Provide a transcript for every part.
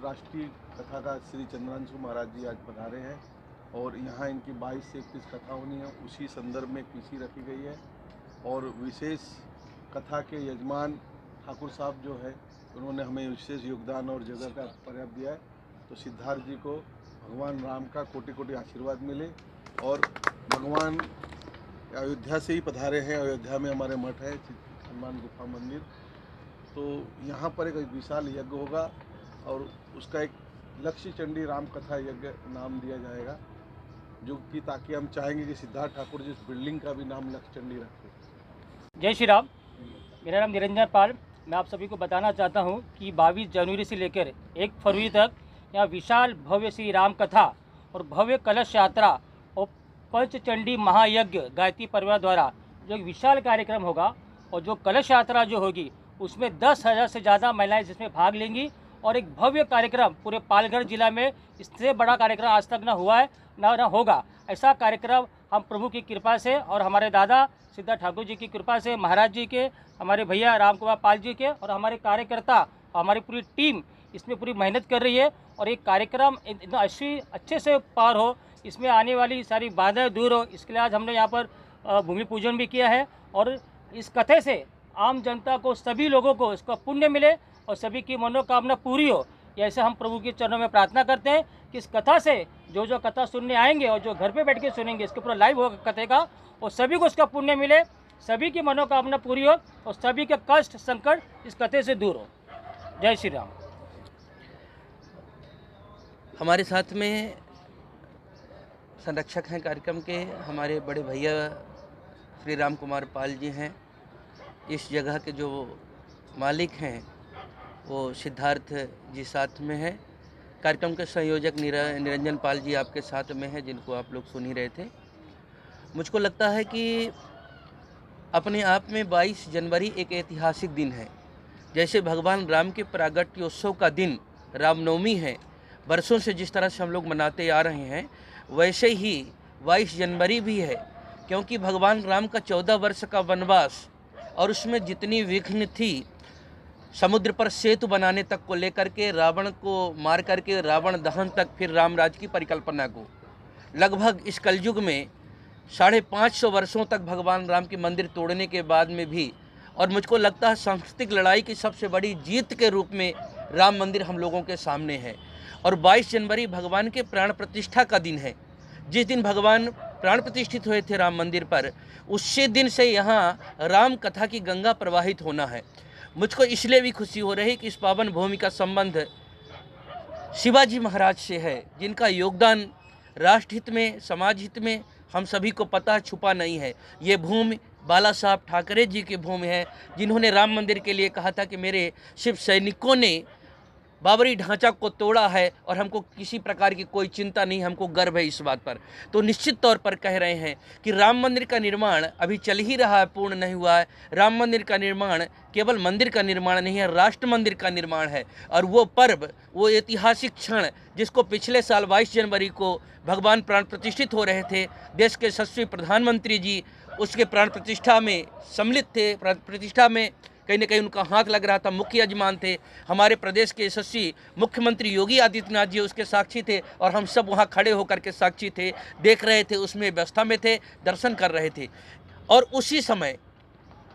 राष्ट्रीय कथा का श्री चंद्रांशु महाराज जी आज पधारे हैं और यहाँ इनकी 22 से 31 कथा होनी है। उसी संदर्भ में पीसी रखी गई है और विशेष कथा के यजमान ठाकुर साहब जो है उन्होंने हमें विशेष योगदान और जगह का पर्याप्त दिया है। तो सिद्धार्थ जी को भगवान राम का कोटि कोटि आशीर्वाद मिले और भगवान अयोध्या से ही पधारे हैं। अयोध्या में हमारे मठ है हनुमान गुफा मंदिर, तो यहाँ पर एक विशाल यज्ञ होगा और उसका एक लक्ष्य चंडी राम कथा यज्ञ नाम दिया जाएगा, जो कि ताकि हम चाहेंगे कि सिद्धार्थ ठाकुर जी इस बिल्डिंग का भी नाम लक्ष्य चंडी रखें। जय श्री राम। मेरा नाम निरंजन पाल। मैं आप सभी को बताना चाहता हूं कि 22 जनवरी से लेकर 1 फरवरी तक यहाँ विशाल भव्य श्री राम कथा और भव्य कलश यात्रा और पंचचंडी महायज्ञ गायत्री परिवार द्वारा जो एक विशाल कार्यक्रम होगा और जो कलश यात्रा जो होगी उसमें 10,000 से ज़्यादा महिलाएं जिसमें भाग लेंगी और एक भव्य कार्यक्रम पूरे पालघर जिला में इससे बड़ा कार्यक्रम आज तक ना हुआ है ना होगा। ऐसा कार्यक्रम हम प्रभु की कृपा से और हमारे दादा सिद्धार्थ ठाकुर जी की कृपा से, महाराज जी के, हमारे भैया राम कुमार पाल जी के और हमारे कार्यकर्ता और हमारी पूरी टीम इसमें पूरी मेहनत कर रही है और एक कार्यक्रम इतना अच्छे से पार हो, इसमें आने वाली सारी बाधाएं दूर हो, इसके लिए आज हमने यहाँ पर भूमि पूजन भी किया है और इस कथे से आम जनता को, सभी लोगों को इसका पुण्य मिले और सभी की मनोकामना पूरी हो। ऐसे हम प्रभु के चरणों में प्रार्थना करते हैं कि इस कथा से जो कथा सुनने आएंगे और जो घर पे बैठ के सुनेंगे, इसके पूरा लाइव होगा कथे का और सभी को इसका पुण्य मिले, सभी की मनोकामना पूरी हो और सभी के कष्ट संकट इस कथे से दूर हो। जय श्री राम। हमारे साथ में संरक्षक हैं कार्यक्रम के, हमारे बड़े भैया श्री राम कुमार पाल जी हैं। इस जगह के जो मालिक हैं वो सिद्धार्थ जी साथ में हैं। कार्यक्रम के संयोजक निरंजन पाल जी आपके साथ में हैं, जिनको आप लोग सुन ही रहे थे। मुझको लगता है कि अपने आप में 22 जनवरी एक ऐतिहासिक दिन है। जैसे भगवान राम के प्रागट्योत्सव का दिन रामनवमी है, बरसों से जिस तरह से हम लोग मनाते आ रहे हैं, वैसे ही 22 जनवरी भी है, क्योंकि भगवान राम का 14 वर्ष का वनवास और उसमें जितनी विघ्न थी, समुद्र पर सेतु बनाने तक को लेकर के, रावण को मार करके रावण दहन तक, फिर रामराज की परिकल्पना को, लगभग इस कलयुग में 550 वर्षों तक भगवान राम के मंदिर तोड़ने के बाद में भी, और मुझको लगता है सांस्कृतिक लड़ाई की सबसे बड़ी जीत के रूप में राम मंदिर हम लोगों के सामने है। और 22 जनवरी भगवान के प्राण प्रतिष्ठा का दिन है। जिस दिन भगवान प्राण प्रतिष्ठित हुए थे राम मंदिर पर, उसी दिन से यहाँ राम कथा की गंगा प्रवाहित होना है। मुझको इसलिए भी खुशी हो रही कि इस पावन भूमि का संबंध शिवाजी महाराज से है, जिनका योगदान राष्ट्र हित में, समाज हित में हम सभी को पता छुपा नहीं है। ये भूमि बाला साहब ठाकरे जी की भूमि है, जिन्होंने राम मंदिर के लिए कहा था कि मेरे शिव सैनिकों ने बाबरी ढांचा को तोड़ा है और हमको किसी प्रकार की कोई चिंता नहीं, हमको गर्व है इस बात पर। तो निश्चित तौर पर कह रहे हैं कि राम मंदिर का निर्माण अभी चल ही रहा है, पूर्ण नहीं हुआ है। राम मंदिर का निर्माण केवल मंदिर का निर्माण नहीं है, राष्ट्र मंदिर का निर्माण है। और वो पर्व, वो ऐतिहासिक क्षण जिसको पिछले साल 22 जनवरी को भगवान प्राण प्रतिष्ठित हो रहे थे, देश के यशस्वी प्रधानमंत्री जी उसके प्राण प्रतिष्ठा में सम्मिलित थे। प्राण प्रतिष्ठा में कहीं ना कहीं उनका हाथ लग रहा था, मुख्य यजमान थे। हमारे प्रदेश के यशस्वी मुख्यमंत्री योगी आदित्यनाथ जी उसके साक्षी थे और हम सब वहाँ खड़े होकर के साक्षी थे, देख रहे थे, उसमें व्यवस्था में थे, दर्शन कर रहे थे। और उसी समय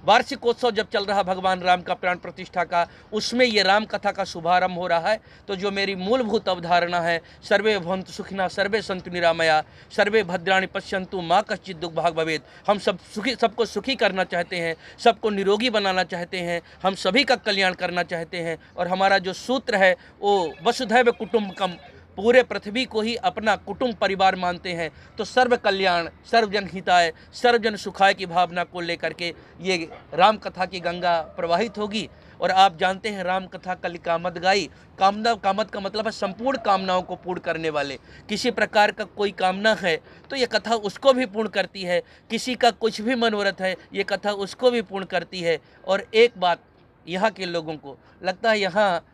वार्षिकोत्सव जब चल रहा भगवान राम का प्राण प्रतिष्ठा का, उसमें ये राम कथा का शुभारंभ हो रहा है। तो जो मेरी मूलभूत अवधारणा है, सर्वे भवन्तु सुखिनः सर्वे सन्तु निरामया सर्वे भद्राणि पश्यन्तु मा कश्चित् दुर्भाग् भवेत्। हम सब सुखी, सबको सुखी करना चाहते हैं, सबको निरोगी बनाना चाहते हैं, हम सभी का कल्याण करना चाहते हैं। और हमारा जो सूत्र है वो वसुधैव कुटुम्बकम, पूरे पृथ्वी को ही अपना कुटुंब परिवार मानते हैं। तो सर्व कल्याण, सर्वजन हिताय, सर्वजन सुखाय की भावना को लेकर के ये राम कथा की गंगा प्रवाहित होगी। और आप जानते हैं राम कथा कल कामद गाई। कामद का मतलब है संपूर्ण कामनाओं को पूर्ण करने वाले। किसी प्रकार का कोई कामना है तो ये कथा उसको भी पूर्ण करती है, किसी का कुछ भी मनोरथ है ये कथा उसको भी पूर्ण करती है। और एक बात यहाँ के लोगों को लगता है, यहाँ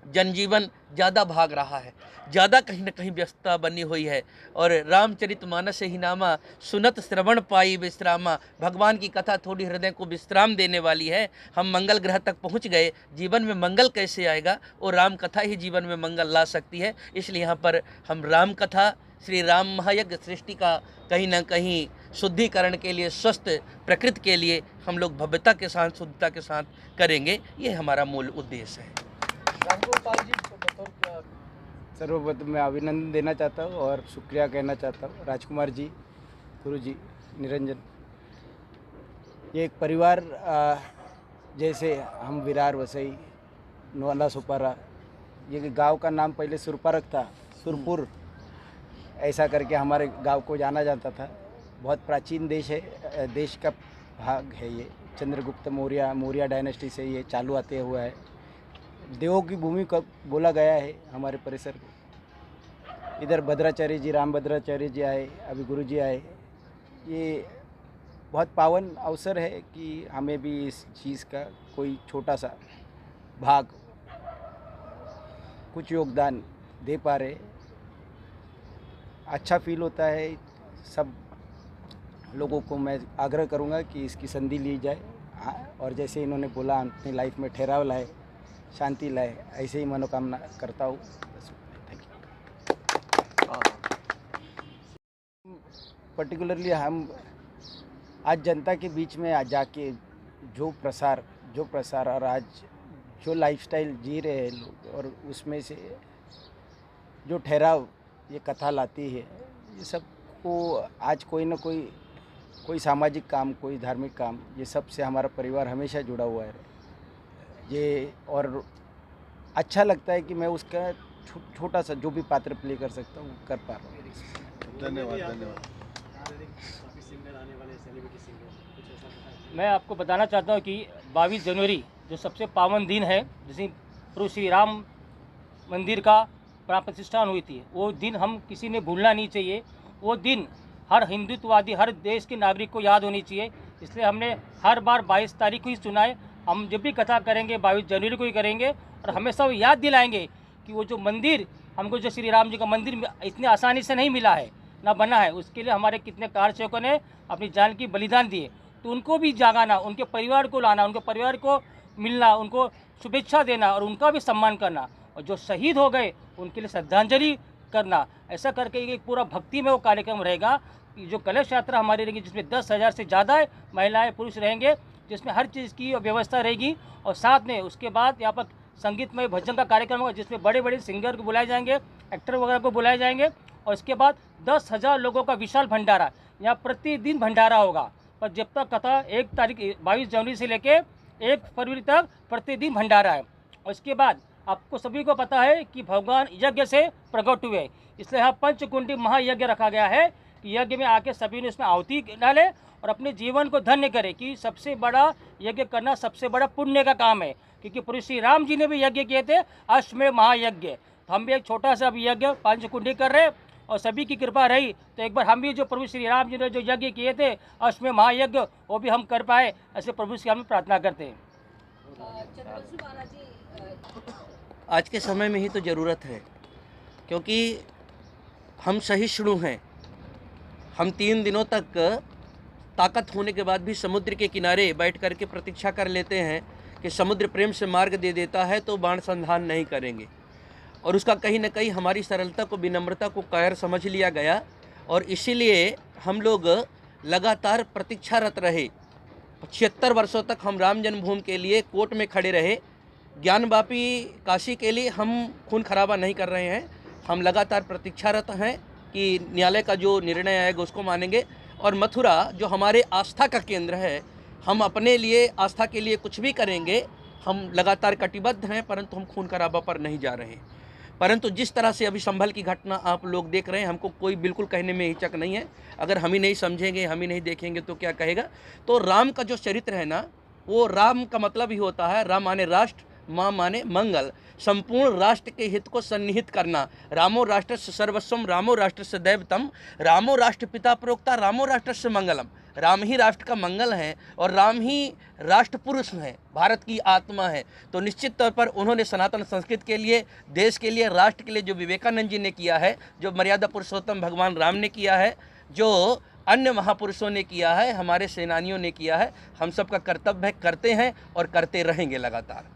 जनजीवन ज़्यादा भाग रहा है, ज़्यादा कहीं न कहीं व्यस्तता बनी हुई है। और रामचरितमानस ही नामा सुनत श्रवण पाई विश्रामा, भगवान की कथा थोड़ी हृदय को विश्राम देने वाली है। हम मंगल ग्रह तक पहुंच गए, जीवन में मंगल कैसे आएगा? और राम कथा ही जीवन में मंगल ला सकती है। इसलिए यहाँ पर हम राम कथा, श्री राम महायज्ञ सृष्टि का कहीं ना कहीं शुद्धिकरण के लिए, स्वस्थ प्रकृति के लिए हम लोग भव्यता के साथ, शुद्धता के साथ करेंगे। ये हमारा मूल उद्देश्य है। सर्वप्रथम मैं अभिनंदन देना चाहता हूँ और शुक्रिया कहना चाहता हूँ राजकुमार जी, गुरु जी, निरंजन। ये एक परिवार जैसे हम विरार वसई नोला सुपारा, ये गांव का नाम पहले सुरपारक था, सुरपुर ऐसा करके हमारे गांव को जाना जाता था। बहुत प्राचीन देश है, देश का भाग है ये। चंद्रगुप्त मौर्य डायनेस्टी से ये चालू आते हुआ है। देवों की भूमि का बोला गया है हमारे परिसर को। इधर भद्राचार्य जी, राम भद्राचार्य जी आए, अभी गुरु जी आए। ये बहुत पावन अवसर है कि हमें भी इस चीज़ का कोई छोटा सा भाग, कुछ योगदान दे पा रहे। अच्छा फील होता है। सब लोगों को मैं आग्रह करूंगा कि इसकी संधि ली जाए और जैसे इन्होंने बोला अपनी लाइफ में ठहराव लाए, शांति लाए, ऐसे ही मनोकामना करता हूँ। Thank you. पर्टिकुलरली हम आज जनता के बीच में जाके जो प्रसार और आज जो लाइफस्टाइल जी रहे हैं लोग, और उसमें से जो ठहराव ये कथा लाती है, ये सब को आज कोई ना कोई सामाजिक काम, कोई धार्मिक काम, ये सब से हमारा परिवार हमेशा जुड़ा हुआ है ये। और अच्छा लगता है कि मैं उसका छोटा सा जो भी पात्र प्ले कर सकता हूँ कर पा रहा हूँ। धन्यवाद। मैं आपको बताना चाहता हूँ कि 22 जनवरी जो सबसे पावन दिन है, जिस प्रभु श्री राम मंदिर का प्राण प्रतिष्ठान हुई थी, वो दिन हम किसी ने भूलना नहीं चाहिए। वो दिन हर हिंदुत्ववादी, हर देश के नागरिक को याद होनी चाहिए। इसलिए हमने हर बार 22 तारीख को ही चुना है। हम जब भी कथा करेंगे 22 जनवरी को ही करेंगे और हमेशा याद दिलाएंगे कि वो जो मंदिर हमको, जो श्री राम जी का मंदिर इतनी आसानी से नहीं मिला है, ना बना है, उसके लिए हमारे कितने कारसेवकों ने अपनी जान की बलिदान दिए। तो उनको भी जागाना, उनके परिवार को लाना, उनके परिवार को मिलना, उनको शुभेच्छा देना और उनका भी सम्मान करना, और जो शहीद हो गए उनके लिए श्रद्धांजलि करना। ऐसा करके एक पूरा भक्ति में वो कार्यक्रम रहेगा। जो कलश यात्रा हमारी रहेगी, जिसमें 10,000 से ज़्यादा महिलाएं पुरुष रहेंगे, जिसमें हर चीज़ की व्यवस्था रहेगी। और साथ में उसके बाद यहाँ पर संगीतमय भजन का कार्यक्रम होगा, जिसमें बड़े बड़े सिंगर को बुलाए जाएंगे, एक्टर वगैरह को बुलाए जाएंगे। और इसके बाद 10,000 लोगों का विशाल भंडारा, यहाँ प्रतिदिन भंडारा होगा। पर जब तक कथा 22 जनवरी से लेके 1 फरवरी तक प्रतिदिन भंडारा है। और इसके बाद आपको सभी को पता है कि भगवान यज्ञ से प्रकट हुए, इसलिए यहाँ पंचकुंडी महायज्ञ रखा गया है कि यज्ञ में आके सभी ने उसमें आहुति डाले और अपने जीवन को धन्य करे। कि सबसे बड़ा यज्ञ करना सबसे बड़ा पुण्य का काम है, क्योंकि प्रभु श्री राम जी ने भी यज्ञ किए थे, अश्वमेध महायज्ञ। तो हम भी एक छोटा सा भी यज्ञ पंचकुंडी कर रहे हैं और सभी की कृपा रही तो एक बार हम भी जो प्रभु श्री राम जी ने जो यज्ञ किए थे अश्वमेध महायज्ञ, वो भी हम कर पाए, ऐसे प्रभु से हम प्रार्थना करते हैं। आज के समय में ही तो ज़रूरत है, क्योंकि हम सहिष्णु हैं। हम 3 दिनों तक ताकत होने के बाद भी समुद्र के किनारे बैठ कर के प्रतीक्षा कर लेते हैं कि समुद्र प्रेम से मार्ग दे देता है तो बाण संधान नहीं करेंगे। और उसका कहीं ना कहीं हमारी सरलता को, विनम्रता को कायर समझ लिया गया और इसीलिए हम लोग लगातार प्रतीक्षारत रहे। 76 वर्षों तक हम राम जन्मभूमि के लिए कोर्ट में खड़े रहे। ज्ञानवापी काशी के लिए हम खून खराबा नहीं कर रहे हैं। हम लगातार प्रतीक्षारत हैं कि न्यायालय का जो निर्णय आएगा उसको मानेंगे। और मथुरा जो हमारे आस्था का केंद्र है, हम अपने लिए, आस्था के लिए कुछ भी करेंगे। हम लगातार कटिबद्ध हैं, परंतु हम खून खराबा पर नहीं जा रहे हैं। परंतु जिस तरह से अभी संभल की घटना आप लोग देख रहे हैं, हमको कोई बिल्कुल कहने में हिचक नहीं है। अगर हम ही नहीं समझेंगे, हम ही नहीं देखेंगे तो क्या कहेगा। तो राम का जो चरित्र है ना, वो राम का मतलब ही होता है, राम माने राष्ट्र, माँ माने मंगल, संपूर्ण राष्ट्र के हित को सन्निहित करना। रामो राष्ट्रस्य सर्वस्वम, रामो राष्ट्रस्य दैवतम, रामो राष्ट्र पिता प्रोक्ता, रामो राष्ट्रस्य मंगलम। राम ही राष्ट्र का मंगल हैं और राम ही राष्ट्र पुरुष हैं, भारत की आत्मा है। तो निश्चित तौर पर उन्होंने सनातन संस्कृति के लिए, देश के लिए, राष्ट्र के लिए जो विवेकानंद जी ने किया है, जो मर्यादा पुरुषोत्तम भगवान राम ने किया है, जो अन्य महापुरुषों ने किया है, हमारे सेनानियों ने किया है, हम सबका कर्तव्य है, करते हैं और करते रहेंगे लगातार।